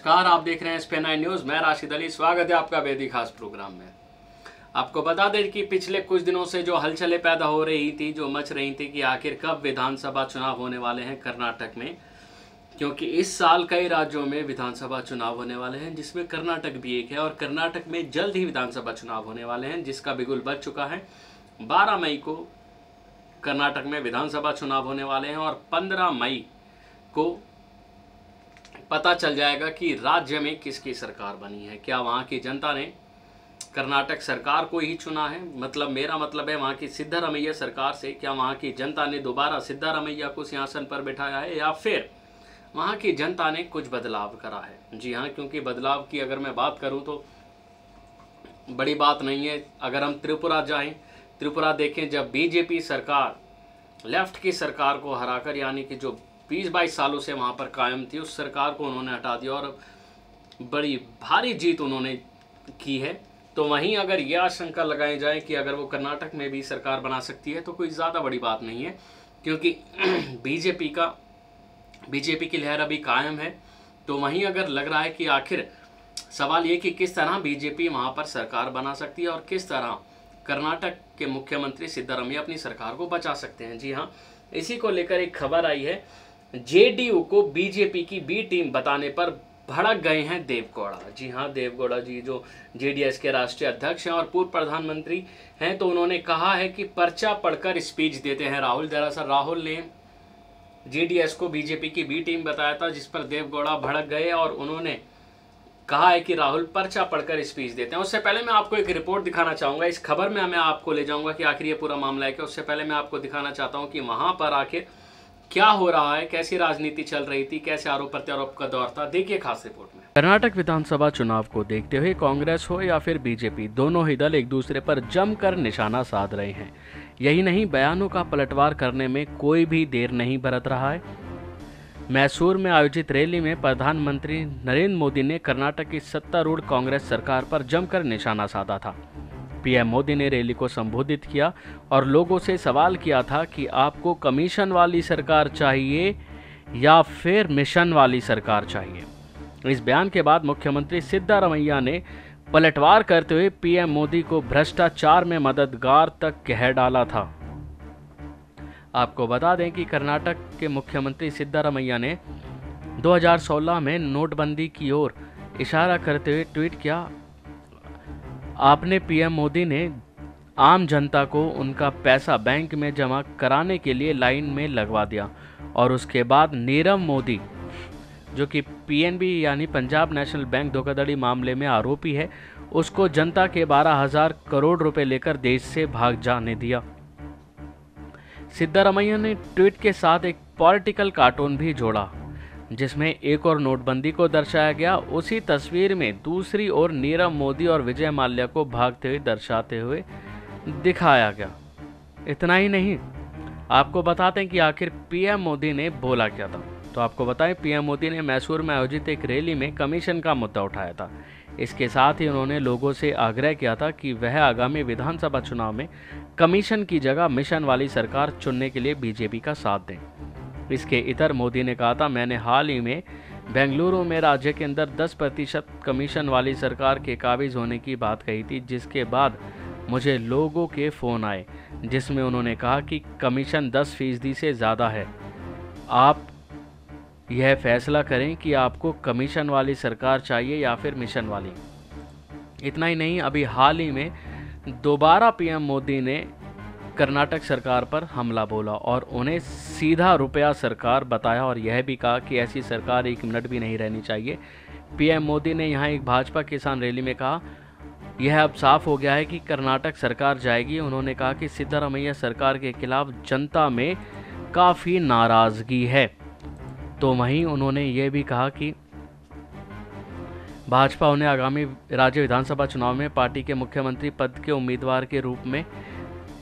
नमस्कार, आप देख रहे हैं SPN9 न्यूज़। मैं राशिद अली, स्वागत है आपका बेदी खास प्रोग्राम में। आपको बता दें कि पिछले कुछ दिनों से जो हलचलें पैदा हो रही थी, जो मच रही थी कि आखिर कब विधानसभा चुनाव होने वाले हैं कर्नाटक में, क्योंकि इस साल कई राज्यों में विधानसभा चुनाव होने वाले हैं, जिसमें कर्नाटक भी एक है। और कर्नाटक में जल्द ही विधानसभा चुनाव होने वाले हैं, जिसका बिगुल बज चुका है। 12 मई को कर्नाटक में विधानसभा चुनाव होने वाले हैं और 15 मई को पता चल जाएगा कि राज्य में किसकी सरकार बनी है। क्या वहाँ की जनता ने कर्नाटक सरकार को ही चुना है, मतलब मेरा मतलब है वहाँ की सिद्धारमैया सरकार से, क्या वहाँ की जनता ने दोबारा सिद्धारमैया को सिंहासन पर बिठाया है या फिर वहाँ की जनता ने कुछ बदलाव करा है। जी हाँ, क्योंकि बदलाव की अगर मैं बात करूँ तो बड़ी बात नहीं है। अगर हम त्रिपुरा जाएं, त्रिपुरा देखें, जब बीजेपी सरकार लेफ्ट की सरकार को हराकर, यानी कि जो 20-22 सालों से वहाँ पर कायम थी, उस सरकार को उन्होंने हटा दिया और बड़ी भारी जीत उन्होंने की है। तो वहीं अगर यह आशंका लगाई जाए कि अगर वो कर्नाटक में भी सरकार बना सकती है तो कोई ज़्यादा बड़ी बात नहीं है, क्योंकि बीजेपी की लहर अभी कायम है। तो वहीं अगर लग रहा है कि आखिर सवाल ये कि किस तरह बीजेपी वहाँ पर सरकार बना सकती है और किस तरह कर्नाटक के मुख्यमंत्री सिद्धारमैया अपनी सरकार को बचा सकते हैं। जी हाँ, इसी को लेकर एक खबर आई है। जेडीयू को बीजेपी की बी टीम बताने पर भड़क गए हैं देवगौड़ा। जी हाँ, देवगौड़ा जी जो जेडीएस के राष्ट्रीय अध्यक्ष हैं और पूर्व प्रधानमंत्री हैं, तो उन्होंने कहा है कि पर्चा पढ़कर स्पीच देते हैं राहुल। दरअसल राहुल ने जेडीएस को बीजेपी की बी टीम बताया था, जिस पर देवगौड़ा भड़क गए और उन्होंने कहा है कि राहुल पर्चा पढ़कर स्पीच देते हैं। उससे पहले मैं आपको एक रिपोर्ट दिखाना चाहूँगा। इस खबर में मैं आपको ले जाऊँगा कि आखिर ये पूरा मामला है क्या। उससे पहले मैं आपको दिखाना चाहता हूँ कि वहाँ पर आखिर क्या हो रहा है, कैसी राजनीति चल रही थी, कैसे आरोप प्रत्यारोप का दौर था। देखिए खास रिपोर्ट में। कर्नाटक विधानसभा चुनाव को देखते हुए कांग्रेस हो या फिर बीजेपी, दोनों ही दल एक दूसरे पर जमकर निशाना साध रहे हैं। यही नहीं, बयानों का पलटवार करने में कोई भी देर नहीं बरत रहा है। मैसूर में आयोजित रैली में प्रधानमंत्री नरेंद्र मोदी ने कर्नाटक की सत्तारूढ़ कांग्रेस सरकार पर जमकर निशाना साधा था। पीएम मोदी ने रैली को संबोधित किया और लोगों से सवाल किया था कि आपको कमीशन वाली सरकार चाहिए या फिर मिशन वाली सरकार चाहिए। इस बयान के बाद मुख्यमंत्री सिद्धारमैया ने पलटवार करते हुए पीएम मोदी को भ्रष्टाचार में मददगार तक कह डाला था। आपको बता दें कि कर्नाटक के मुख्यमंत्री सिद्धारमैया ने 2016 में नोटबंदी की ओर इशारा करते हुए ट्वीट किया, आपने पीएम मोदी ने आम जनता को उनका पैसा बैंक में जमा कराने के लिए लाइन में लगवा दिया और उसके बाद नीरव मोदी, जो कि पीएनबी यानी पंजाब नेशनल बैंक धोखाधड़ी मामले में आरोपी है, उसको जनता के 12,000 करोड़ रुपए लेकर देश से भाग जाने दिया। सिद्धारमैया ने ट्वीट के साथ एक पॉलिटिकल कार्टून भी जोड़ा, जिसमें एक और नोटबंदी को दर्शाया गया। उसी तस्वीर में दूसरी ओर नीरव मोदी और विजय माल्या को भागते हुए दर्शाते हुए दिखाया गया। इतना ही नहीं, आपको बताते हैं कि आखिर पीएम मोदी ने बोला क्या था। तो आपको बताएं, पीएम मोदी ने मैसूर में आयोजित एक रैली में कमीशन का मुद्दा उठाया था। इसके साथ ही उन्होंने लोगों से आग्रह किया था कि वह आगामी विधानसभा चुनाव में कमीशन की जगह मिशन वाली सरकार चुनने के लिए बीजेपी का साथ दें। इसके इतर मोदी ने कहा था, मैंने हाल ही में बेंगलुरु में राज्य के अंदर 10% कमीशन वाली सरकार के काबिज होने की बात कही थी, जिसके बाद मुझे लोगों के फ़ोन आए जिसमें उन्होंने कहा कि कमीशन 10% से ज़्यादा है। आप यह फैसला करें कि आपको कमीशन वाली सरकार चाहिए या फिर मिशन वाली। इतना ही नहीं, अभी हाल ही में दोबारा पीएम मोदी ने कर्नाटक सरकार पर हमला बोला और उन्हें सीधा रुपया सरकार बताया और यह भी कहा कि ऐसी सरकार 1 मिनट भी नहीं रहनी चाहिए। पीएम मोदी ने यहाँ एक भाजपा किसान रैली में कहा, यह अब साफ हो गया है कि कर्नाटक सरकार जाएगी। उन्होंने कहा कि सिद्धारमैया सरकार के खिलाफ जनता में काफ़ी नाराज़गी है। तो वहीं उन्होंने ये भी कहा कि भाजपा उन्हें आगामी राज्य विधानसभा चुनाव में पार्टी के मुख्यमंत्री पद के उम्मीदवार के रूप में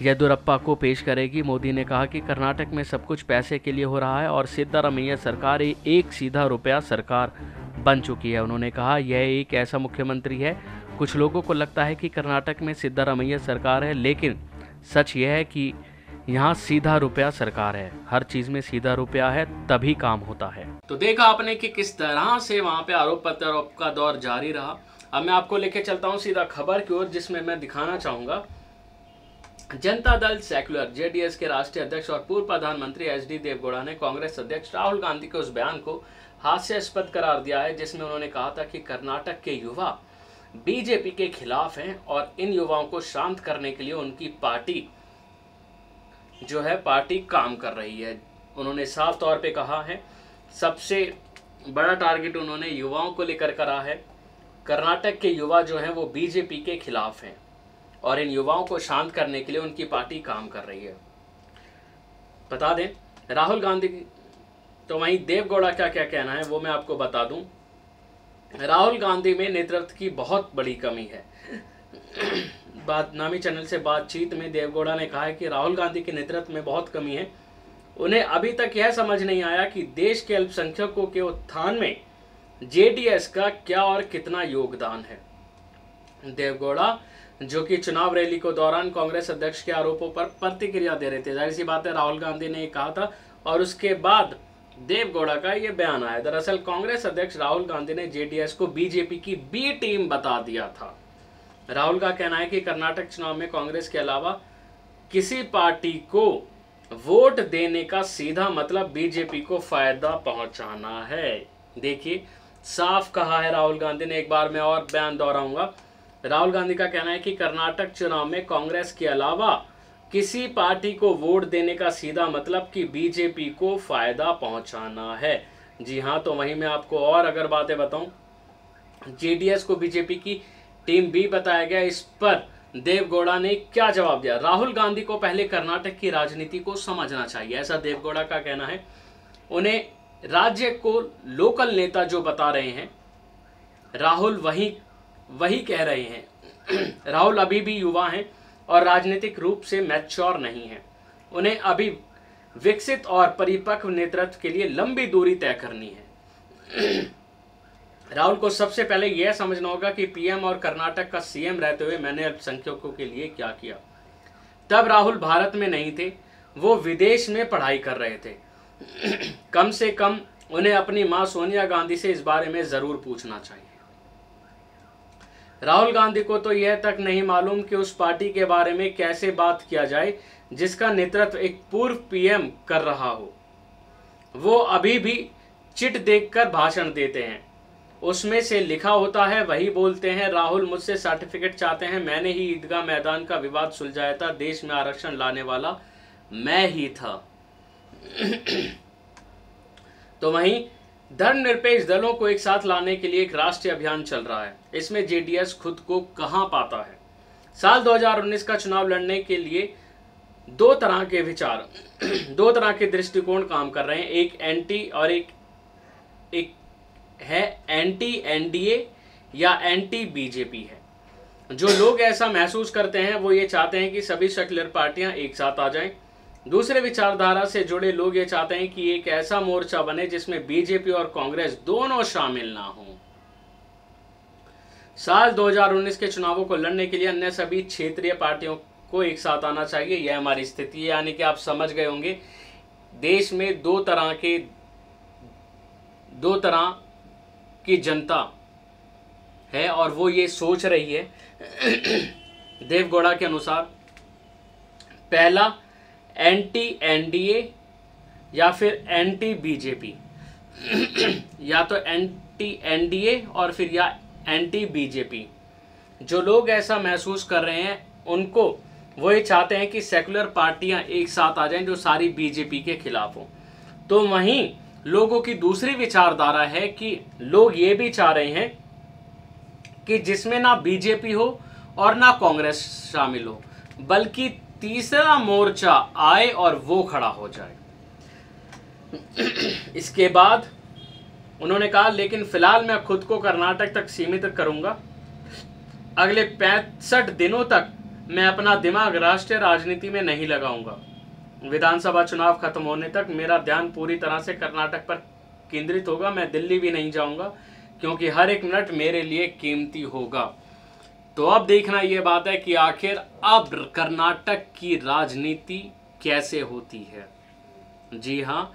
येदियुरप्पा को पेश करेगी। मोदी ने कहा कि कर्नाटक में सब कुछ पैसे के लिए हो रहा है और सिद्धारमैया सरकार एक सीधा रुपया सरकार बन चुकी है। उन्होंने कहा, यह एक ऐसा मुख्यमंत्री है, कुछ लोगों को लगता है कि कर्नाटक में सिद्धारमैया सरकार है, लेकिन सच यह है कि यहाँ सीधा रुपया सरकार है, हर चीज में सीधा रुपया है तभी काम होता है। तो देखा आपने कि किस तरह से वहां पे आरोप प्रत्यारोप का दौर जारी रहा। अब मैं आपको लेके चलता हूं सीधा खबर की ओर, जिसमें मैं दिखाना चाहूंगा जनता दल सेक्युलर जेडीएस के राष्ट्रीय अध्यक्ष और पूर्व प्रधानमंत्री एचडी देवगौड़ा ने कांग्रेस अध्यक्ष राहुल गांधी के उस बयान को हास्यास्पद करार दिया है जिसमें उन्होंने कहा था कि कर्नाटक के युवा बीजेपी के खिलाफ हैं और इन युवाओं को शांत करने के लिए उनकी पार्टी जो है पार्टी काम कर रही है। उन्होंने साफ तौर पे कहा है, सबसे बड़ा टारगेट उन्होंने युवाओं को लेकर करा है। कर्नाटक के युवा जो हैं वो बीजेपी के खिलाफ हैं और इन युवाओं को शांत करने के लिए उनकी पार्टी काम कर रही है। बता दें राहुल गांधी, तो वहीं देवगौड़ा क्या क्या कहना है वो मैं आपको बता दूं। राहुल गांधी में नेतृत्व की बहुत बड़ी कमी है। नामी चैनल से बातचीत में देवगौड़ा ने कहा है कि राहुल गांधी के नेतृत्व में बहुत कमी है। उन्हें अभी तक यह समझ नहीं आया कि देश के अल्पसंख्यकों के उत्थान में जेडीएस का क्या और कितना योगदान है। देवगौड़ा जो कि चुनाव रैली के दौरान कांग्रेस अध्यक्ष के आरोपों पर प्रतिक्रिया दे रहे थे, जाहिर सी बात है राहुल गांधी ने कहा था और उसके बाद देवगौड़ा का यह बयान आया। दरअसल कांग्रेस अध्यक्ष राहुल गांधी ने जेडीएस को बीजेपी की बी टीम बता दिया था। राहुल का कहना है कि कर्नाटक चुनाव में कांग्रेस के अलावा किसी पार्टी को वोट देने का सीधा मतलब बीजेपी को फायदा पहुंचाना है। देखिए साफ कहा है राहुल गांधी ने, एक बार मैं और बयान दोहराऊंगा। राहुल गांधी का कहना है कि कर्नाटक चुनाव में कांग्रेस के अलावा किसी पार्टी को वोट देने का सीधा मतलब कि बीजेपी को फायदा पहुंचाना है। जी हां, तो वहीं मैं आपको और अगर बातें बताऊं, जेडीएस को बीजेपी की टीम बी बताया गया। इस पर देवगौड़ा ने क्या जवाब दिया। राहुल गांधी को पहले कर्नाटक की राजनीति को समझना चाहिए, ऐसा देवगौड़ा का कहना है। उन्हें राज्य को लोकल नेता जो बता रहे हैं, राहुल वही कह रहे हैं। राहुल अभी भी युवा हैं और राजनीतिक रूप से मैच्योर नहीं है। उन्हें अभी विकसित और परिपक्व नेतृत्व के लिए लंबी दूरी तय करनी है। राहुल को सबसे पहले यह समझना होगा कि पीएम और कर्नाटक का सीएम रहते हुए मैंने अल्पसंख्यकों के लिए क्या किया। तब राहुल भारत में नहीं थे, वो विदेश में पढ़ाई कर रहे थे। कम से कम उन्हें अपनी मां सोनिया गांधी से इस बारे में जरूर पूछना चाहिए। राहुल गांधी को तो यह तक नहीं मालूम कि उस पार्टी के बारे में कैसे बात किया जाए जिसका नेतृत्व एक पूर्व पीएम कर रहा हो। वो अभी भी चिट देखकर भाषण देते हैं, उसमें से लिखा होता है वही बोलते हैं। राहुल मुझसे सर्टिफिकेट चाहते हैं, मैंने ही ईदगाह मैदान का विवाद सुलझाया था, देश में आरक्षण लाने वाला मैं ही था। तो वहीं धर्मनिरपेक्ष दलों को एक साथ लाने के लिए एक राष्ट्रीय अभियान चल रहा है। इसमें जेडीएस खुद को कहां पाता है। साल 2019 का चुनाव लड़ने के लिए दो तरह के विचार, दो तरह के दृष्टिकोण काम कर रहे हैं। एक एंटी और एक है एंटी एनडीए या एंटी बीजेपी है। जो लोग ऐसा महसूस करते हैं वो ये चाहते हैं कि सभी सेक्युलर पार्टियां एक साथ आ जाएं। दूसरे विचारधारा से जुड़े लोग ये चाहते हैं कि एक ऐसा मोर्चा बने जिसमें बीजेपी और कांग्रेस दोनों शामिल ना हो। साल 2019 के चुनावों को लड़ने के लिए अन्य सभी क्षेत्रीय पार्टियों को एक साथ आना चाहिए। यह हमारी स्थिति है, यानी कि आप समझ गए होंगे देश में दो तरह की जनता है और वो ये सोच रही है। देवगौड़ा के अनुसार पहला एंटी एनडीए या फिर एंटी बीजेपी, या तो एंटी एनडीए और फिर या एंटी बीजेपी। जो लोग ऐसा महसूस कर रहे हैं उनको वो ये चाहते हैं कि सेकुलर पार्टियां एक साथ आ जाएं जो सारी बीजेपी के खिलाफ हो। तो वहीं लोगों की दूसरी विचारधारा है कि लोग ये भी चाह रहे हैं कि जिसमें ना बीजेपी हो और ना कांग्रेस शामिल हो, बल्कि तीसरा मोर्चा आए और वो खड़ा हो जाए। इसके बाद उन्होंने कहा, लेकिन फिलहाल मैं खुद को कर्नाटक तक सीमित करूंगा। अगले 65 दिनों तक मैं अपना दिमाग राष्ट्रीय राजनीति में नहीं लगाऊंगा। विधानसभा चुनाव खत्म होने तक मेरा ध्यान पूरी तरह से कर्नाटक पर केंद्रित होगा। मैं दिल्ली भी नहीं जाऊंगा क्योंकि हर एक मिनट मेरे लिए कीमती होगा। तो अब देखना यह बात है कि आखिर अब कर्नाटक की राजनीति कैसे होती है। जी हाँ,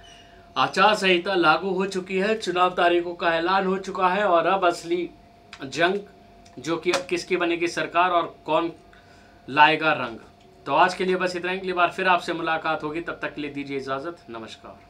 आचार संहिता लागू हो चुकी है, चुनाव तारीखों का ऐलान हो चुका है और अब असली जंग, जो कि अब किसकी बनेगी सरकार और कौन लाएगा रंग। तो आज के लिए बस इतना ही, अगली बार फिर आपसे मुलाकात होगी, तब तक के लिए दीजिए इजाज़त, नमस्कार।